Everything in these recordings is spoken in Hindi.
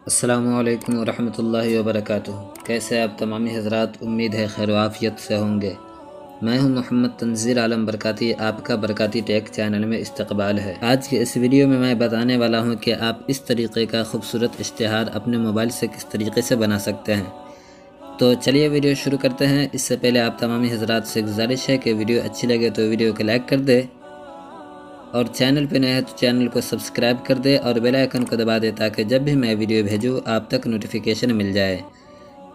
अस्सलामुअलैकुम वरहमतुल्लाहि वबरकातुहू। कैसे आप तमामी हज़रात, उम्मीद है खैर आफ़ियत से होंगे। मैं हूं मोहम्मद तंज़ीर आलम बरकाती, आपका बरकाती टेक चैनल में इस्तकबाल है। आज के इस वीडियो में मैं बताने वाला हूं कि आप इस तरीक़े का खूबसूरत इश्तिहार अपने मोबाइल से किस तरीके से बना सकते हैं। तो चलिए वीडियो शुरू करते हैं। इससे पहले आप तमामी हज़रात से गुजारिश है कि वीडियो अच्छी लगे तो वीडियो को लाइक कर दे, और चैनल पे नए हैं तो चैनल को सब्सक्राइब कर दे और बेल आइकन को दबा दे ताकि जब भी मैं वीडियो भेजूँ आप तक नोटिफिकेशन मिल जाए।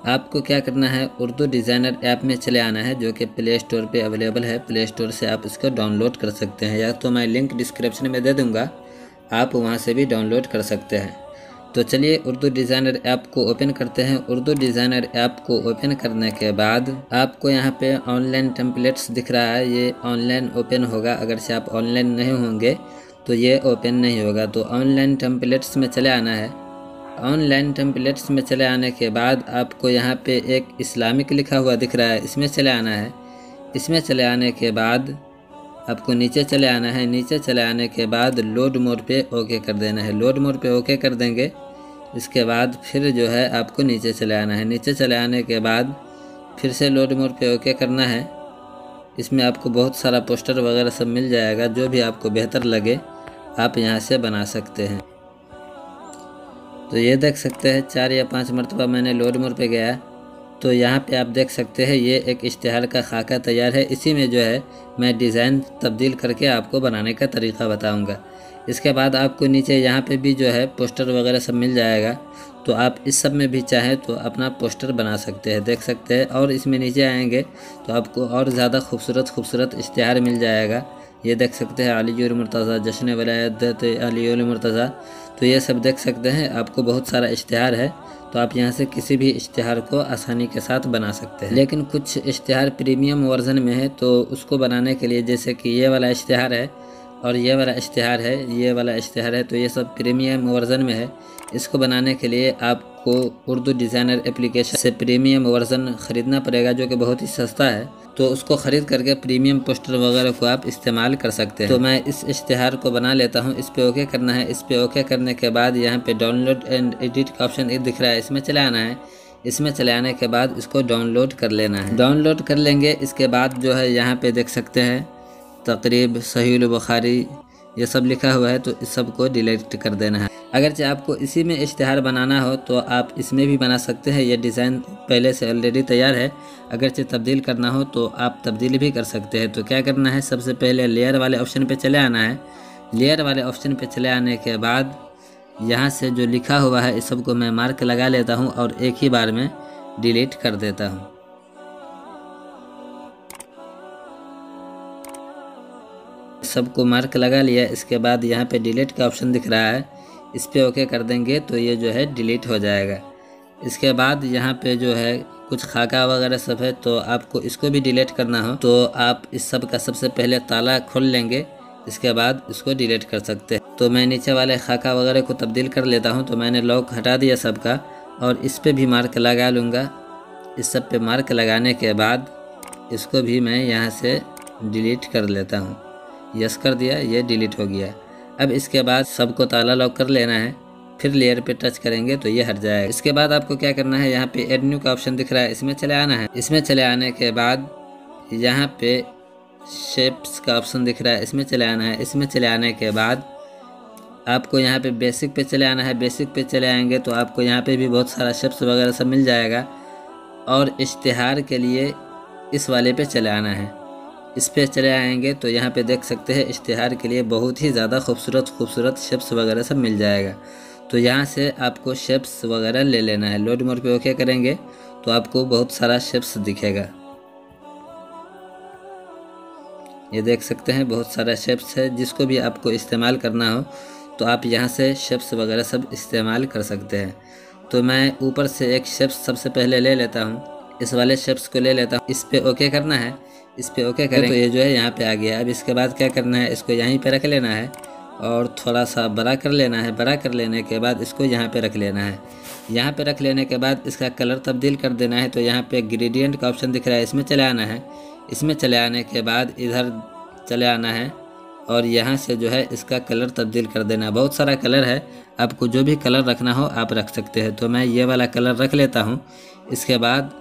आपको क्या करना है, उर्दू डिज़ाइनर ऐप में चले आना है जो कि प्ले स्टोर पे अवेलेबल है। प्ले स्टोर से आप इसको डाउनलोड कर सकते हैं, या तो मैं लिंक डिस्क्रिप्शन में दे दूँगा, आप वहाँ से भी डाउनलोड कर सकते हैं। तो चलिए उर्दू डिज़ाइनर ऐप को ओपन करते हैं। उर्दू डिज़ाइनर ऐप को ओपन करने के बाद आपको यहाँ पे ऑनलाइन टेम्पलेट्स दिख रहा है, ये ऑनलाइन ओपन होगा। अगर से आप ऑनलाइन नहीं होंगे तो ये ओपन नहीं होगा। तो ऑनलाइन टेम्पलेट्स में चले आना है। ऑनलाइन टेम्पलेट्स में चले आने के बाद आपको यहाँ पे एक इस्लामिक लिखा हुआ दिख रहा है, इसमें चले आना है। इसमें चले आने के बाद आपको नीचे चले आना है। नीचे चले आने के बाद लोड मोड पे ओके कर देना है। लोड मोड पे ओके कर देंगे, इसके बाद फिर जो है आपको नीचे चले आना है। नीचे चले आने के बाद फिर से लोड मोड पे ओके करना है। इसमें आपको बहुत सारा पोस्टर वगैरह सब मिल जाएगा, जो भी आपको बेहतर लगे आप यहाँ से बना सकते हैं। तो ये देख सकते हैं 4 या 5 मरतबा मैंने लोड मोड पे गया, तो यहाँ पे आप देख सकते हैं ये एक इश्तिहार का खाका तैयार है। इसी में जो है मैं डिज़ाइन तब्दील करके आपको बनाने का तरीक़ा बताऊँगा। इसके बाद आपको नीचे यहाँ पे भी जो है पोस्टर वगैरह सब मिल जाएगा, तो आप इस सब में भी चाहें तो अपना पोस्टर बना सकते हैं, देख सकते हैं। और इसमें नीचे आएंगे तो आपको और ज़्यादा खूबसूरत इश्तिहार मिल जाएगा। ये देख सकते हैं अलीउल मुर्तज़ा, जश्न वलायत अलीउल मुर्तज़ा, तो ये सब देख सकते हैं। आपको बहुत सारा इश्तिहार है, तो आप यहाँ से किसी भी इश्तिहार को आसानी के साथ बना सकते हैं। लेकिन कुछ इश्तिहार प्रीमियम वर्जन में है, तो उसको बनाने के लिए जैसे कि ये वाला इश्तिहार है और ये वाला इश्तिहार है, ये वाला इश्तिहार है, तो ये सब प्रीमियम वर्जन में है। इसको बनाने के लिए आपको उर्दू डिज़ाइनर एप्लीकेशन से प्रीमियम वर्जन ख़रीदना पड़ेगा, जो कि बहुत ही सस्ता है। तो उसको ख़रीद करके प्रीमियम पोस्टर वगैरह को आप इस्तेमाल कर सकते हैं। तो मैं इस इश्तिहार को बना लेता हूँ। इस पे ओके करना है। इस पे ओके करने के बाद यहाँ पे डाउनलोड एंड एडिट का ऑप्शन दिख रहा है, इसमें चले आना है। इसमें चले आने के बाद इसको डाउनलोड कर लेना है। डाउनलोड कर लेंगे, इसके बाद जो है यहाँ पे देख सकते हैं तकरीब सहीह बुखारी ये सब लिखा हुआ है, तो इस सब को डिलीट कर देना है। अगरचे आपको इसी में इश्तिहार बनाना हो तो आप इसमें भी बना सकते हैं, ये डिज़ाइन पहले से ऑलरेडी तैयार है। अगरचे तब्दील करना हो तो आप तब्दील भी कर सकते हैं। तो क्या करना है, सबसे पहले लेयर वाले ऑप्शन पे चले आना है। लेयर वाले ऑप्शन पे चले आने के बाद यहाँ से जो लिखा हुआ है इस सबको मैं मार्क लगा लेता हूँ और एक ही बार में डिलीट कर देता हूँ। सबको मार्क लगा लिया। इसके बाद यहाँ पे डिलीट का ऑप्शन दिख रहा है, इस पे ओके कर देंगे तो ये जो है डिलीट हो जाएगा। इसके बाद यहाँ पे जो है कुछ खाका वगैरह सब है, तो आपको इसको भी डिलीट करना हो तो आप इस सब का सबसे पहले ताला खोल लेंगे, इसके बाद इसको डिलीट कर सकते हैं। तो मैं नीचे वाले खाका वगैरह को तब्दील कर लेता हूँ। तो मैंने लॉक हटा दिया सबका और इस पर भी मार्क लगा लूँगा। इस सब पे मार्क लगाने के बाद इसको भी मैं यहाँ से डिलीट कर लेता हूँ। यस कर दिया, ये डिलीट हो गया। अब इसके बाद सबको ताला लॉक कर लेना है, फिर लेयर पे टच करेंगे तो ये हट जाएगा। इसके बाद आपको क्या करना है, यहाँ पे ऐड न्यू का ऑप्शन दिख रहा है, इसमें चले आना है। इसमें चले आने के बाद यहाँ पे शेप्स का ऑप्शन दिख रहा है, इसमें चले आना है। इसमें चले आने के बाद आपको यहाँ पे बेसिक पे चले आना है। बेसिक पे चले आएंगे तो आपको यहाँ पे भी बहुत सारा शेप्स वगैरह सब मिल जाएगा। और इश्तिहार के लिए इस वाले पे चले आना है। इस पे चले आएंगे तो यहाँ पे देख सकते हैं इश्तिहार के लिए बहुत ही ज़्यादा खूबसूरत शेप्स वगैरह सब मिल जाएगा। तो यहाँ से आपको शेप्स वगैरह ले लेना है। लोड मोड पे ओके करेंगे तो आपको बहुत सारा शेप्स दिखेगा। ये देख सकते हैं बहुत सारा शेप्स है, जिसको भी आपको इस्तेमाल करना हो तो आप यहाँ से शेप्स वगैरह सब इस्तेमाल कर सकते हैं। तो मैं ऊपर से एक शेप्स सबसे पहले ले लेता हूँ, इस वाले शेप्स को ले लेता हूँ। इस पे ओके करना है। इस पे ओके करें तो ये जो है यहाँ पे आ गया। अब इसके बाद क्या करना है, इसको यहीं पे रख लेना है और थोड़ा सा बड़ा कर लेना है। बड़ा कर लेने के बाद इसको यहाँ पे रख लेना है। यहाँ पे रख लेने के बाद इसका कलर तब्दील कर देना है। तो यहाँ पे ग्रेडियंट का ऑप्शन दिख रहा है, इसमें चले आना है। इसमें चले आने के बाद इधर चले आना है और यहाँ से जो है इसका कलर तब्दील कर देना। बहुत सारा कलर है, आपको जो भी कलर रखना हो आप रख सकते हैं। तो मैं ये वाला कलर रख लेता हूँ। इसके बाद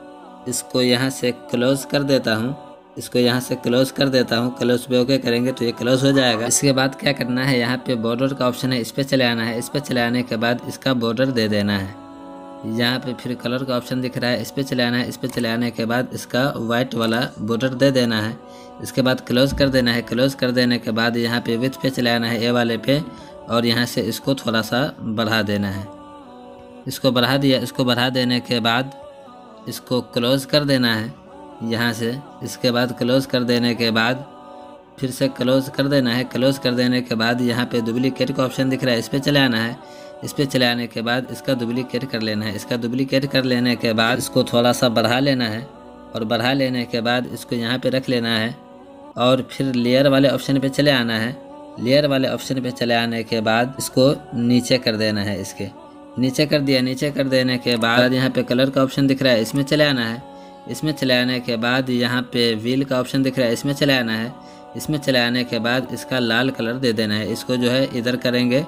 इसको यहाँ से क्लोज कर देता हूँ, इसको यहाँ से क्लोज कर देता हूँ। क्लोज पे ओके करेंगे तो ये क्लोज हो जाएगा। इसके बाद क्या करना है, यहाँ पे बॉर्डर का ऑप्शन है, इस पर चले आना है। इस पर चले आने के बाद इसका बॉर्डर दे देना है। यहाँ पे फिर कलर का ऑप्शन दिख रहा है, इस पर चले आना है। इस पर चले आने के बाद इसका वाइट वाला बॉर्डर दे देना है। इसके बाद क्लोज कर देना है। क्लोज कर देने के बाद यहाँ पे विथ पे चले आना है, ए वाले पे, और यहाँ से इसको थोड़ा सा बढ़ा देना है। इसको बढ़ा दिया। इसको बढ़ा देने के बाद इसको क्लोज कर देना है यहाँ से। इसके बाद क्लोज कर देने के बाद फिर से क्लोज कर देना है। क्लोज कर देने के बाद यहाँ पे डुप्लीकेट का ऑप्शन दिख रहा है, इस पर चले आना है। इस पर चले आने के बाद इसका डुप्लीकेट कर लेना है। इसका डुप्लीकेट कर लेने के बाद इसको थोड़ा सा बढ़ा लेना है, और बढ़ा लेने के बाद इसको यहाँ पे रख लेना है, और फिर लेयर वाले ऑप्शन पे चले आना है। लेयर वाले ऑप्शन पे चले आने के बाद इसको नीचे कर देना है। इसके नीचे कर दिया। नीचे कर देने के बाद यहाँ पे कलर का ऑप्शन दिख रहा है, इसमें चले आना है। इसमें चले आने के बाद यहाँ पे व्हील का ऑप्शन दिख रहा है, इसमें चले आना है। इसमें चले आने के बाद इसका लाल कलर दे देना है। इसको जो है इधर करेंगे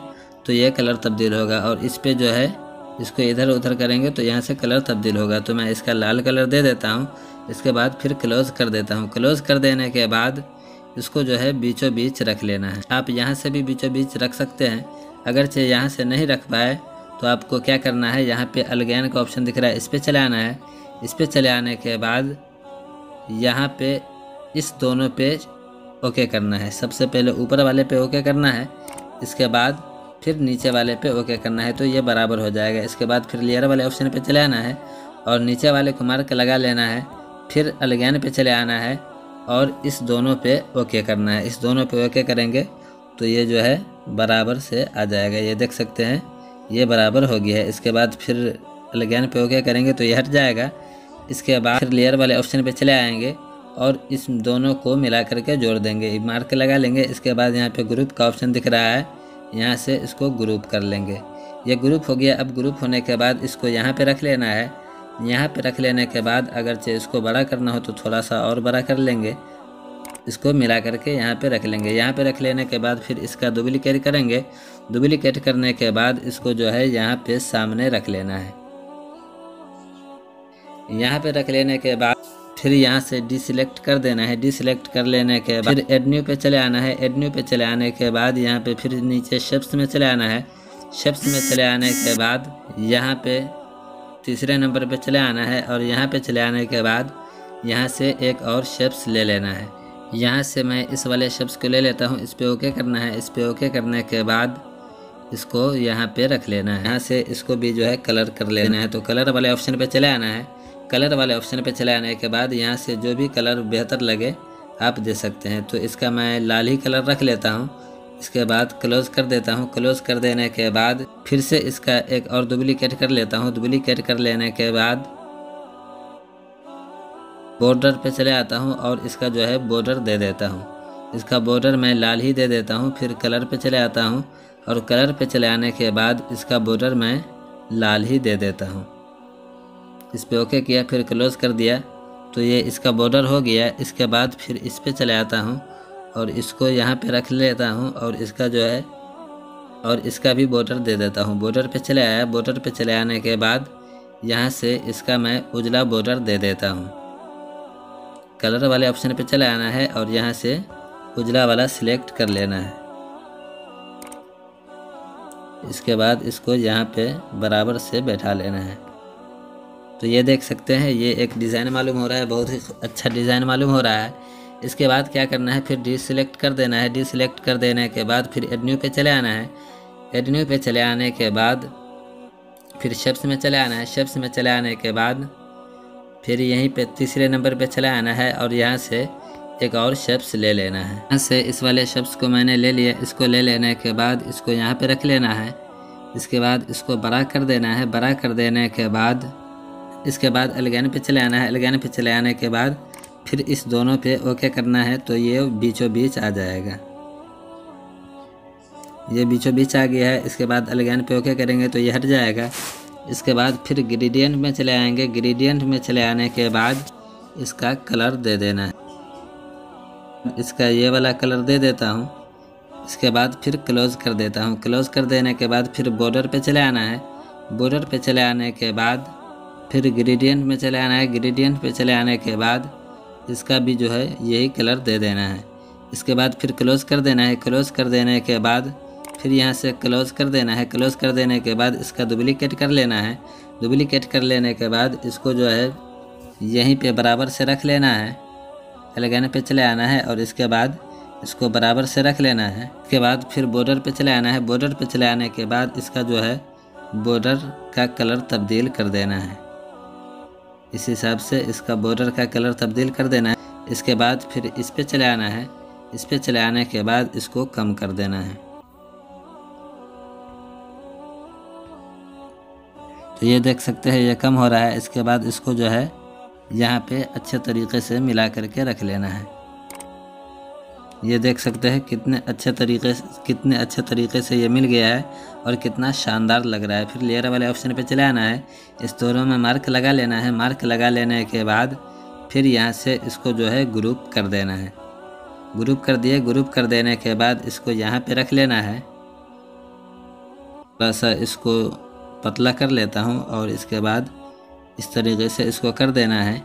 तो ये कलर तब्दील होगा, और इस पे जो है इसको इधर उधर करेंगे तो यहाँ से कलर तब्दील होगा। तो मैं इसका लाल कलर दे देता हूँ। इसके बाद फिर क्लोज कर देता हूँ। क्लोज कर देने के बाद इसको जो है बीचों बीच रख लेना है। आप यहाँ से भी बीचों बीच रख सकते हैं। अगरचे यहाँ से नहीं रख पाए तो आपको क्या करना है, यहाँ पे अलाइन का ऑप्शन दिख रहा है, इस पर चले आना है। इस पर चले आने के बाद यहाँ पे इस दोनों पे ओके करना है। सबसे पहले ऊपर वाले पे ओके करना है, इसके बाद फिर नीचे वाले पे ओके करना है, तो ये बराबर हो जाएगा। इसके बाद फिर लेयर वाले ऑप्शन पे चले आना है, और नीचे वाले को मार्क लगा लेना है। फिर अलाइन पे चले आना है, और इस दोनों पे ओके करना है। इस दोनों पे ओके करेंगे तो ये जो है बराबर से आ जाएगा। ये देख सकते हैं ये बराबर हो गया है। इसके बाद फिर अलाइन पे ओके करेंगे तो ये हट जाएगा। इसके बाद फिर लेयर वाले ऑप्शन पे चले आएंगे, और इस दोनों को मिला करके जोड़ देंगे, मार्क लगा लेंगे। इसके बाद यहाँ पे ग्रुप का ऑप्शन दिख रहा है, यहाँ से इसको ग्रुप कर लेंगे। ये ग्रुप हो गया। अब ग्रुप होने के बाद इसको यहाँ पे रख लेना है। यहाँ पे रख लेने के बाद अगरचे इसको बड़ा करना हो तो थोड़ा सा और बड़ा कर लेंगे। इसको मिला करके यहाँ पे रख लेंगे। यहाँ पे रख लेने के बाद फिर इसका डुप्लीकेट करेंगे। डुप्लीकेट करने के बाद इसको जो है यहाँ पे सामने रख लेना है। यहाँ पे रख लेने के बाद फिर यहाँ से डिसेलेक्ट कर देना है। डिसेलेक्ट कर लेने के बाद फिर एड न्यू पे चले आना है। एड न्यू पे चले आने के बाद यहाँ पे फिर नीचे शेप्स में चले आना है। शेप्स में चले आने के बाद यहाँ पे तीसरे नंबर पे चले आना है, और यहाँ पे चले आने के बाद यहाँ से एक और शेप्स ले लेना है। यहाँ से मैं इस वाले शेप्स को ले लेता हूँ। इस पे ओके करना है। इस पे ओके करने के बाद इसको यहाँ पे रख लेना है। यहाँ से इसको भी जो है कलर कर लेना है। तो कलर वाले ऑप्शन पे चले आना है। कलर वाले ऑप्शन पे चले आने के बाद यहाँ से जो भी कलर बेहतर लगे आप दे सकते हैं। तो इसका मैं लाल ही कलर रख लेता हूँ। इसके बाद क्लोज कर देता हूँ। क्लोज कर देने के बाद फिर से इसका एक और डुप्लीकेट कर लेता हूँ। डुप्लीकेट कर लेने के बाद बॉर्डर पे चले आता हूँ, और इसका जो है बॉर्डर दे देता हूँ। इसका बॉर्डर मैं लाल ही दे देता हूँ। फिर कलर पे चले आता हूँ, और कलर पे चले आने के बाद इसका बॉर्डर मैं लाल ही दे देता हूँ। इस पे ओके किया, फिर क्लोज कर दिया, तो ये इसका बॉर्डर हो गया। इसके बाद फिर इस पे चले आता हूँ, और इसको यहाँ पे रख लेता हूँ, और इसका जो है और इसका भी बॉर्डर दे देता हूँ। बॉर्डर पे चले आया। बॉर्डर पे चले आने के बाद यहाँ से इसका मैं उजला बॉर्डर दे देता हूँ। कलर वाले ऑप्शन पे चले आना है, और यहाँ से उजला वाला सिलेक्ट कर लेना है। इसके बाद इसको यहाँ पे बराबर से बैठा लेना है। तो ये देख सकते हैं ये एक डिज़ाइन मालूम हो रहा है, बहुत ही अच्छा डिज़ाइन मालूम हो रहा है। इसके बाद क्या करना है, फिर डिसेलेक्ट कर देना है। डिसेलेक्ट कर देने के बाद फिर एड न्यू पे चले आना है। एड न्यू पे चले आने के बाद फिर शेप्स में चले आना है। शेप्स में चले आने के बाद फिर यहीं पे तीसरे नंबर पे चले आना है, और यहाँ से एक और शेप्स ले लेना है। यहाँ से इस वाले शेप्स को मैंने ले लिया। इसको ले लेने के बाद इसको यहाँ पे रख लेना है। इसके बाद इसको बड़ा कर देना है। बड़ा कर देने के बाद इसके बाद अलाइन पे चले आना है। अलाइन पे चले आने के बाद फिर इस दोनों पे ओके करना है, तो ये बीचों बीच आ जाएगा। ये बीचों बीच आ गया है। इसके बाद अलाइन पे ओके करेंगे तो ये हट जाएगा। इसके बाद फिर ग्रेडियंट में चले आएंगे। ग्रेडियंट में चले आने के बाद इसका कलर दे देना है। इसका ये वाला कलर दे देता हूँ। इसके बाद फिर क्लोज़ कर देता हूँ। क्लोज़ कर देने के बाद फिर बॉर्डर पे चले आना है। बॉर्डर पे चले आने के बाद फिर ग्रेडियंट में चले आना है। ग्रेडियंट पे चले आने के बाद इसका भी जो है यही कलर दे देना है। इसके बाद फिर क्लोज़ कर देना है। क्लोज़ कर देने के बाद फिर यहाँ से क्लोज़ कर देना है। क्लोज़ कर देने के बाद इसका डुप्लीकेट कर लेना है। डुप्लीकेट कर लेने के बाद इसको जो है यहीं पे बराबर से रख लेना है। एलिगन पे चले आना है और इसके बाद इसको बराबर से रख लेना है। इसके बाद फिर बॉर्डर पे चले आना है। बॉर्डर पे चले आने के बाद इसका जो है बॉर्डर का कलर तब्दील कर देना है। इस हिसाब से इसका बॉर्डर का कलर तब्दील कर देना है। इसके बाद फिर इस पे चले आना है। इस पे चले आने के बाद इसको कम कर देना है। तो ये देख सकते हैं ये कम हो रहा है। इसके बाद इसको जो है यहाँ पे अच्छे तरीके से मिला करके रख लेना है। ये देख सकते हैं कितने अच्छे तरीके से ये मिल गया है और कितना शानदार लग रहा है। फिर लेयर वाले ऑप्शन पे चले आना है। इस दोनों में मार्क लगा लेना है। मार्क लगा लेने के बाद फिर यहाँ से इसको जो है ग्रुप कर देना है। ग्रुप कर दिए। ग्रुप कर देने के बाद इसको यहाँ पे रख लेना है। थोड़ा सा इसको पतला कर लेता हूँ और इसके बाद इस तरीके से इसको कर देना है।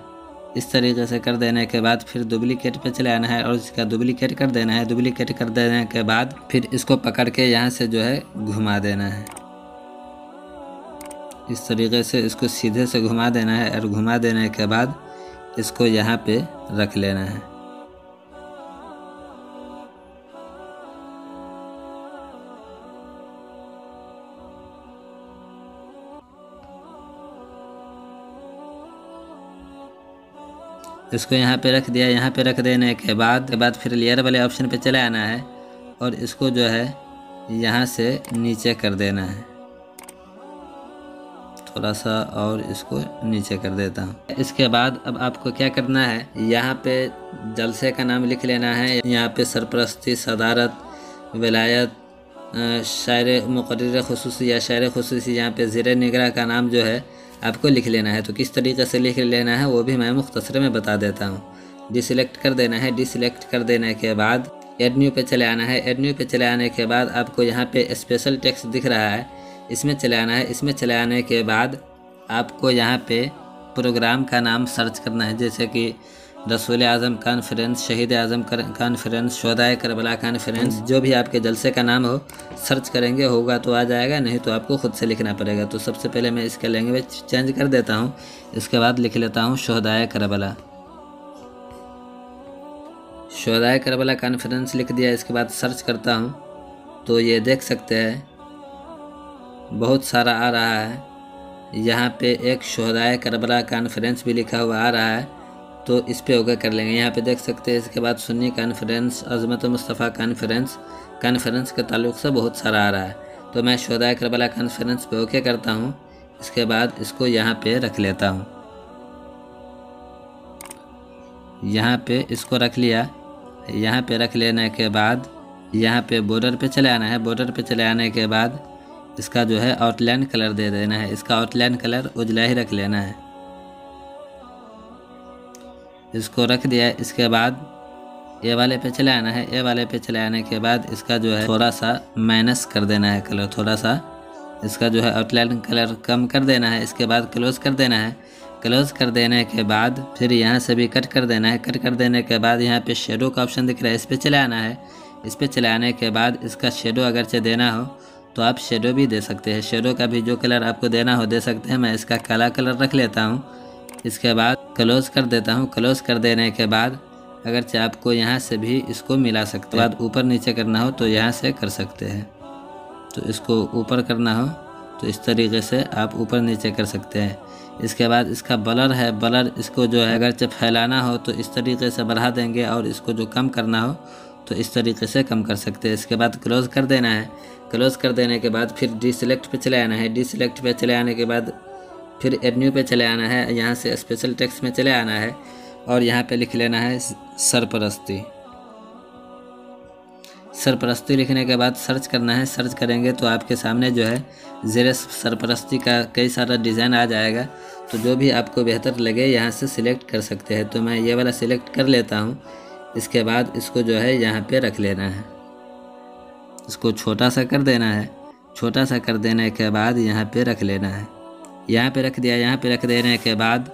इस तरीके से कर देने के बाद फिर डुप्लीकेट पे चले आना है और इसका डुप्लीकेट कर देना है। डुप्लीकेट कर देने के बाद फिर इसको पकड़ के यहाँ से जो है घुमा देना है। इस तरीके से इसको सीधे से घुमा देना है और घुमा देने के बाद इसको यहाँ पे रख लेना है। इसको यहाँ पे रख दिया। यहाँ पे रख देने के बाद फिर लेयर वाले ऑप्शन पे चले आना है और इसको जो है यहाँ से नीचे कर देना है। थोड़ा सा और इसको नीचे कर देता हूँ। इसके बाद अब आपको क्या करना है, यहाँ पे जलसे का नाम लिख लेना है। यहाँ पे सरपरस्ती, सदारत, विलायत, शायर मुकर्रर खुसूसी या शायर खुसूसी, यहाँ पे ज़ेर निगरां का नाम जो है आपको लिख लेना है। तो किस तरीके से लिख लेना है वो भी मैं मुख्तसर में बता देता हूँ। डिसेलेक्ट कर देना है। डिसेलेक्ट कर देने के बाद ऐड न्यू पे चले आना है। ऐड न्यू पे चले आने के बाद आपको यहाँ पे स्पेशल टेक्स्ट दिख रहा है, इसमें चले आना है। इसमें चले आने के बाद आपको यहाँ पे प्रोग्राम का नाम सर्च करना है, जैसे कि रसूल आज़म कॉन्फ्रेंस, शहीद आज़म कॉन्फ्रेंस, शोहदाए करबला कॉन्फ्रेंस, जो भी आपके जलसे का नाम हो सर्च करेंगे होगा तो आ जाएगा, नहीं तो आपको ख़ुद से लिखना पड़ेगा। तो सबसे पहले मैं इसका लैंग्वेज चेंज कर देता हूँ। इसके बाद लिख लेता हूँ शोहदाए करबला। शोहदाए करबला कॉन्फ्रेंस लिख दिया। इसके बाद सर्च करता हूँ तो ये देख सकते हैं बहुत सारा आ रहा है। यहाँ पे एक शोहदाए करबला कॉन्फ्रेंस भी लिखा हुआ आ रहा है, तो इस पे ओके कर लेंगे। यहाँ पे देख सकते हैं। इसके बाद सुन्नी कॉन्फ्रेंस, अज़मत मुस्तफ़ा कॉन्फ्रेंस के ताल्लुक़ से बहुत सारा आ रहा है, तो मैं शोहदाए करबला कॉन्फ्रेंस पे ओके करता हूँ। इसके बाद इसको यहाँ पे रख लेता हूँ। यहाँ पे इसको रख लिया। यहाँ पे रख लेने के बाद यहाँ पे बॉर्डर पे चले आना है। बॉर्डर पे चले आने के बाद इसका जो है आउटलाइन कलर दे देना है। इसका आउटलाइन कलर उजला ही रख लेना है। इसको रख दिया। इसके बाद ए वाले पे चले आना है। ए वाले पे चले आने के बाद इसका जो है थोड़ा सा माइनस कर देना है कलर, थोड़ा सा इसका जो है आउटलाइन कलर कम कर देना है। इसके बाद क्लोज़ कर देना है। क्लोज़ कर देने के बाद फिर यहाँ से भी कट कर देना है। कट कर देने के बाद यहाँ पे शेडो का ऑप्शन दिख रहा है, इस पर चले आना है। इस पर चले आने के बाद इसका शेडो अगरचे देना हो तो आप शेडो भी दे सकते हैं। शेडो का भी जो कलर आपको देना हो दे सकते हैं। मैं इसका काला कलर रख लेता हूँ। इसके बाद क्लोज़ कर देता हूँ। क्लोज़ कर देने के बाद अगरचे आपको यहाँ से भी इसको मिला सकते हैं। बाद ऊपर नीचे करना हो तो यहाँ से कर सकते हैं। तो इसको ऊपर करना हो तो इस तरीके से आप ऊपर नीचे कर सकते हैं। इसके बाद इसका ब्लर है, ब्लर इसको जो है अगरचे फैलाना हो तो इस तरीके से बढ़ा देंगे और इसको जो कम करना हो तो इस तरीके से कम कर सकते हैं। इसके बाद क्लोज़ कर देना है। क्लोज़ कर देने के बाद फिर डीसेलेक्ट पे चले आना है। डीसेलेक्ट पे चले आने के बाद फिर ऐड न्यू पे चले आना है। यहाँ से स्पेशल टेक्स्ट में चले आना है और यहाँ पे लिख लेना है सरपरस्ती। सरपरस्ती लिखने के बाद सर्च करना है। सर्च करेंगे तो आपके सामने जो है ज़ेर सरपरस्ती का कई सारा डिज़ाइन आ जाएगा, तो जो भी आपको बेहतर लगे यहाँ से सिलेक्ट कर सकते हैं। तो मैं ये वाला सिलेक्ट कर लेता हूँ। इसके बाद इसको जो है यहाँ पे रख लेना है। इसको छोटा सा कर देना है। छोटा सा कर देने के बाद यहाँ पे रख लेना है। यहाँ पे रख दिया। यहाँ पे रख देने के बाद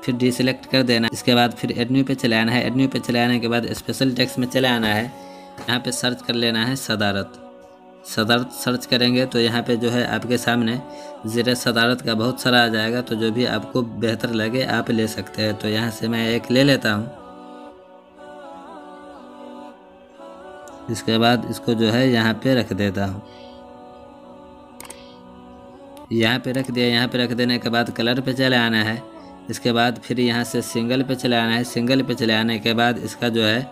फिर डीसेलेक्ट कर देना। इसके बाद फिर एडन्यू पे चले आना है। एडन्यू पे चले आने के बाद स्पेशल टेक्स्ट में चले आना है। यहाँ पे सर्च कर लेना है सदारत। सदारत सर्च करेंगे तो यहाँ पे जो है आपके सामने ज़ेरे सदारत का बहुत सारा आ जाएगा। तो जो भी आपको बेहतर लगे आप ले सकते हैं। तो यहाँ से मैं एक ले लेता हूँ। इसके बाद इसको जो है यहाँ पे रख देता हूँ। यहाँ पे रख दिया। यहाँ पे रख देने के बाद कलर पे चले आना है। इसके बाद फिर यहाँ से सिंगल पे चले आना है। सिंगल पे चले आने के बाद इसका जो है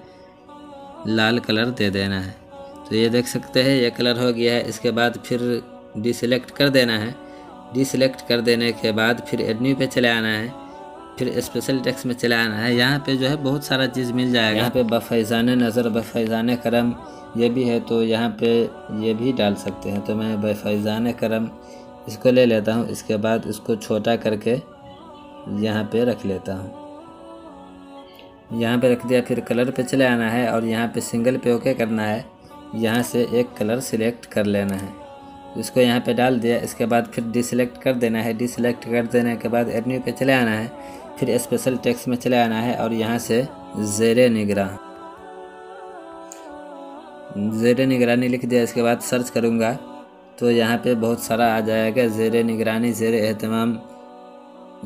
लाल कलर दे देना है। तो ये देख सकते हैं ये कलर हो गया है। इसके बाद फिर डीसेलेक्ट कर देना है। डीसेलेक्ट कर देने के बाद फिर एडन्यू पे चले आना है। फिर स्पेशल टेक्स्ट में चले आना है। यहाँ पे जो है बहुत सारा चीज़ मिल जाएगा। यहाँ पे बफ़ैज़ाने नज़र, बफ़ैज़ाने करम ये भी है। तो यहाँ पे ये भी डाल सकते हैं। तो मैं बफ़ैज़ाने करम इसको ले लेता हूँ। इसके बाद इसको छोटा करके यहाँ पे रख लेता हूँ। यहाँ पे रख दिया। फिर कलर पे चले आना है और यहाँ पे सिंगल पे ओके करना है। यहाँ से एक कलर सिलेक्ट कर लेना है। इसको यहाँ पे डाल दिया। इसके बाद फिर डीसेलेक्ट कर देना है। डीसेलेक्ट कर देने के बाद एडन्यू पे चले आना है। फिर स्पेशल टेक्स्ट में चले आना है और यहाँ से ज़ेरे निगरानी लिख दिया। इसके बाद सर्च करूँगा तो यहाँ पे बहुत सारा आ जाएगा। ज़ेरे निगरानी, ज़ेरे एहतमाम,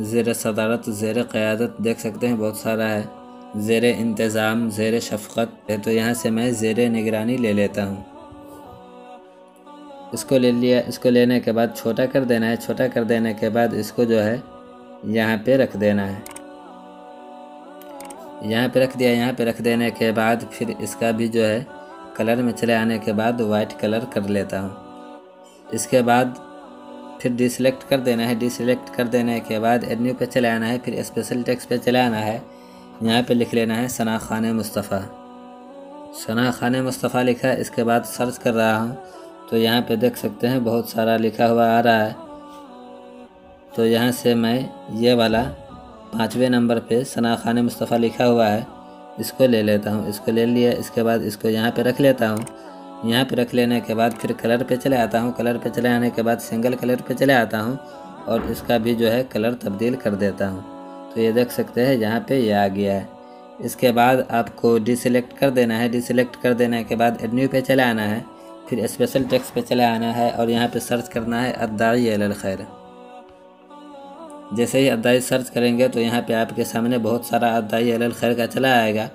ज़ेरे सदारत, ज़ेरे क़यादत देख सकते हैं बहुत सारा है। ज़ेरे इंतज़ाम, ज़ेरे शफ़क़त है। तो यहाँ से मैं ज़ेरे निगरानी ले लेता हूँ। इसको ले लिया। इसको लेने के बाद छोटा कर देना है। छोटा कर देने के बाद इसको जो है यहाँ पे रख देना है। यहाँ पे रख दिया। यहाँ पे रख देने के बाद फिर इसका भी जो है कलर में चले आने के बाद वाइट कलर कर लेता हूँ। इसके बाद फिर डीसेलेक्ट कर देना है। डीसेलेक्ट कर देने के बाद एडन्यू पे चले आना है। फिर स्पेशल टेक्स्ट पे चले आना है। यहाँ पे लिख लेना है सना खान मुस्तफ़ा। सना खान मुस्तफ़ा लिखा है। इसके बाद सर्च कर रहा हूँ तो यहाँ पे देख सकते हैं बहुत सारा लिखा हुआ आ रहा है। तो यहाँ से मैं ये वाला 5वें नंबर पे सना खान मुस्तफ़ा लिखा हुआ है इसको ले लेता हूँ। इसको ले लिया। इसके बाद इसको यहाँ पे रख लेता हूँ। यहाँ पे रख लेने के बाद फिर कलर पे चले आता हूँ। कलर पे चले आने के बाद सिंगल कलर पे चले आता हूँ और इसका भी जो है कलर तब्दील कर देता हूँ। तो ये देख सकते हैं यहाँ पे ये आ गया है। इसके बाद आपको डीसेलेक्ट कर देना है। डीसेलेक्ट कर देने के बाद एडन्यू पे चले आना है। फिर स्पेशल टेक्स्ट पे चले आना है और यहाँ पे सर्च करना है अद्दाई अलल खैर। जैसे ही अद्दाई सर्च करेंगे तो यहाँ पे आपके सामने बहुत सारा अद्दाई अलल खैर का चला आएगा।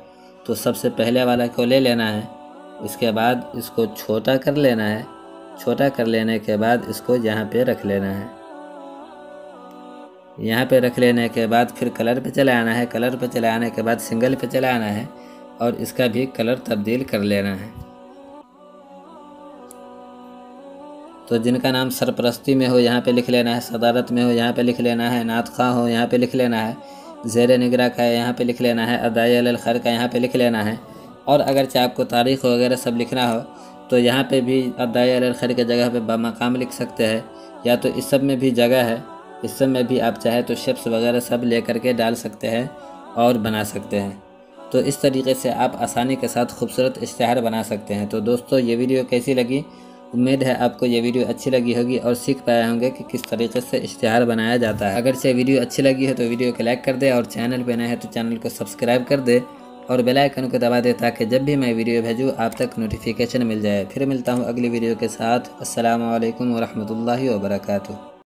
तो सबसे पहले वाला को ले लेना है। इसके बाद इसको छोटा कर लेना है। छोटा कर लेने के बाद इसको यहाँ पे रख लेना है। यहाँ पे रख लेने के बाद फिर कलर पे चले आना है। कलर पे चले आने के बाद सिंगल पे चले आना है और इसका भी कलर तब्दील कर लेना है। तो जिनका नाम सरपरस्ती में हो यहाँ पे लिख लेना है। सदारत में हो यहाँ पे लिख लेना है। नात खां हो यहाँ पे लिख लेना है। ज़ेरे निगरा का यहाँ पे लिख लेना है। अदाई अलल खैर का यहाँ पे लिख लेना है। और अगर चाहे आपको तारीख़ वगैरह सब लिखना हो तो यहाँ पे भी अदाई अलल खैर की जगह पे बामकाम लिख सकते हैं। या तो इस सब में भी जगह है। इस सब में भी आप चाहे तो शेप्स वगैरह सब ले करके डाल सकते हैं और बना सकते हैं। तो इस तरीके से आप आसानी के साथ खूबसूरत इश्तिहार बना सकते हैं। तो दोस्तों ये वीडियो कैसी लगी? उम्मीद है आपको ये वीडियो अच्छी लगी होगी और सीख पाए होंगे कि किस तरीके से इश्तिहार बनाया जाता है। अगर से वीडियो अच्छी लगी है तो वीडियो को लाइक कर दे और चैनल पे नए हैं तो चैनल को सब्सक्राइब कर दे और बेल आइकन को दबा दे ताकि जब भी मैं वीडियो भेजूँ आप तक नोटिफिकेशन मिल जाए। फिर मिलता हूँ अगली वीडियो के साथ। अस्सलामु अलैकुम व रहमतुल्लाहि व बरकातुहू।